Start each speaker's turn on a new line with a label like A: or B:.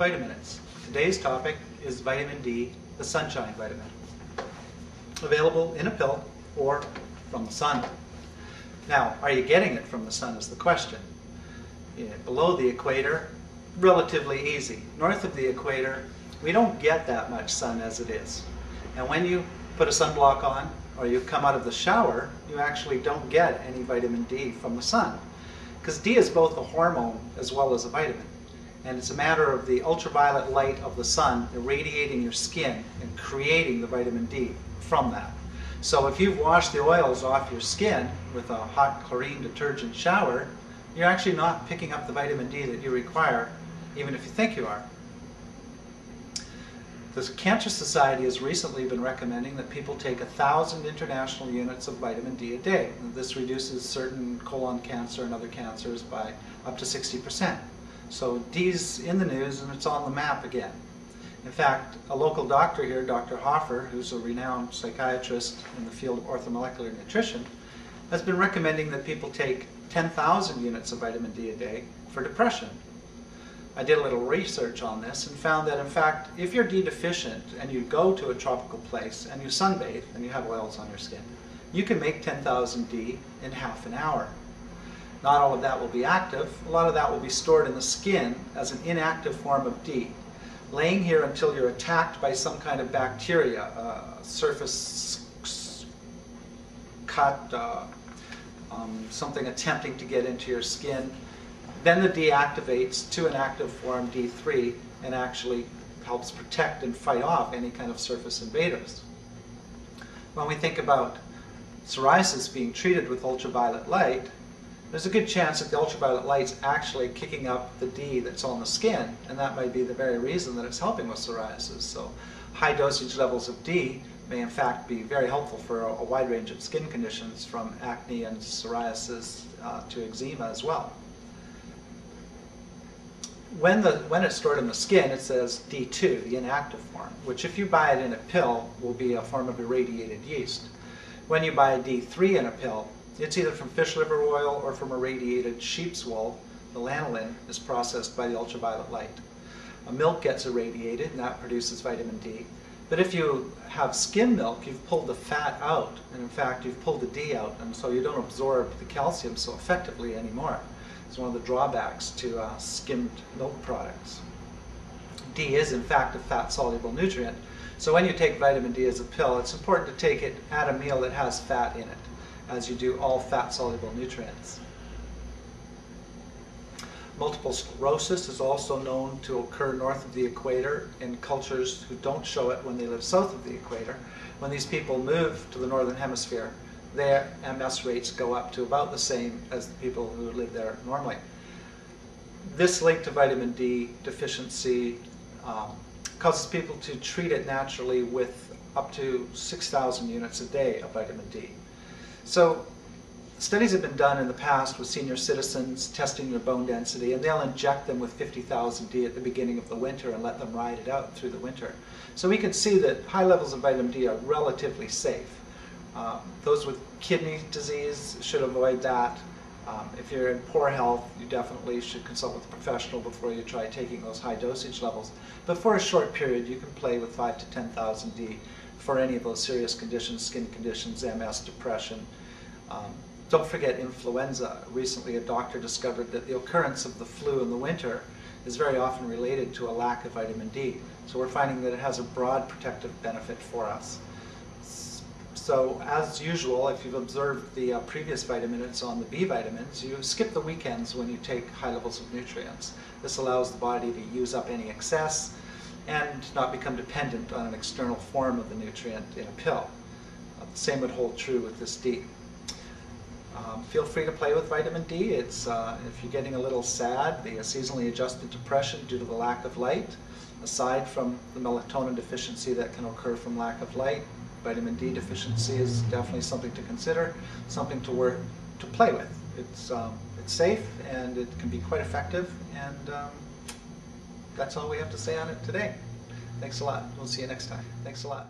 A: vitamins. Today's topic is vitamin D, the sunshine vitamin. Available in a pill or from the sun. Now, are you getting it from the sun is the question. Below the equator, relatively easy. North of the equator, we don't get that much sun as it is. And when you put a sunblock on or you come out of the shower, you actually don't get any vitamin D from the sun. Because D is both a hormone as well as a vitamin. And it's a matter of the ultraviolet light of the sun irradiating your skin and creating the vitamin D from that. So if you've washed the oils off your skin with a hot chlorine detergent shower, you're actually not picking up the vitamin D that you require, even if you think you are. The Cancer Society has recently been recommending that people take 1,000 international units of vitamin D a day. And this reduces certain colon cancer and other cancers by up to 60%. So D's in the news and it's on the map again. In fact, a local doctor here, Dr. Hoffer, who's a renowned psychiatrist in the field of orthomolecular nutrition, has been recommending that people take 10,000 units of vitamin D a day for depression. I did a little research on this and found that in fact, if you're D deficient and you go to a tropical place and you sunbathe and you have oils on your skin, you can make 10,000 D in half an hour. Not all of that will be active. A lot of that will be stored in the skin as an inactive form of D, laying here until you're attacked by some kind of bacteria, surface cut, something attempting to get into your skin. Then the D activates to an active form, D3, and actually helps protect and fight off any kind of surface invaders. When we think about psoriasis being treated with ultraviolet light, there's a good chance that the ultraviolet light's actually kicking up the D that's on the skin, and that might be the very reason that it's helping with psoriasis. So high dosage levels of D may in fact be very helpful for a wide range of skin conditions, from acne and psoriasis to eczema as well. When it's stored in the skin, it says D2, the inactive form, which if you buy it in a pill will be a form of irradiated yeast. When you buy D3 in a pill, it's either from fish liver oil or from irradiated sheep's wool. The lanolin is processed by the ultraviolet light. Milk gets irradiated and that produces vitamin D. But if you have skim milk, you've pulled the fat out, and in fact you've pulled the D out, and so you don't absorb the calcium so effectively anymore. It's one of the drawbacks to skimmed milk products. D is in fact a fat-soluble nutrient, so when you take vitamin D as a pill, it's important to take it at a meal that has fat in it, as you do all fat-soluble nutrients. Multiple sclerosis is also known to occur north of the equator in cultures who don't show it when they live south of the equator. When these people move to the northern hemisphere, their MS rates go up to about the same as the people who live there normally. This link to vitamin D deficiency causes people to treat it naturally with up to 6,000 units a day of vitamin D. So studies have been done in the past with senior citizens testing their bone density, and they'll inject them with 50,000 D at the beginning of the winter and let them ride it out through the winter. So we can see that high levels of vitamin D are relatively safe. Those with kidney disease should avoid that. If you're in poor health, you definitely should consult with a professional before you try taking those high dosage levels. But for a short period, you can play with 5,000 to 10,000 D for any of those serious conditions, skin conditions, MS, depression. Don't forget influenza. Recently a doctor discovered that the occurrence of the flu in the winter is very often related to a lack of vitamin D. So we're finding that it has a broad protective benefit for us. So as usual, if you've observed the previous vitamins on the B vitamins, you skip the weekends when you take high levels of nutrients. This allows the body to use up any excess and not become dependent on an external form of the nutrient in a pill. The same would hold true with this D. Feel free to play with vitamin D. It's, if you're getting a little sad, the seasonally adjusted depression due to the lack of light, aside from the melatonin deficiency that can occur from lack of light, vitamin D deficiency is definitely something to consider, something to play with. It's safe and it can be quite effective, and that's all we have to say on it today. Thanks a lot. We'll see you next time. Thanks a lot.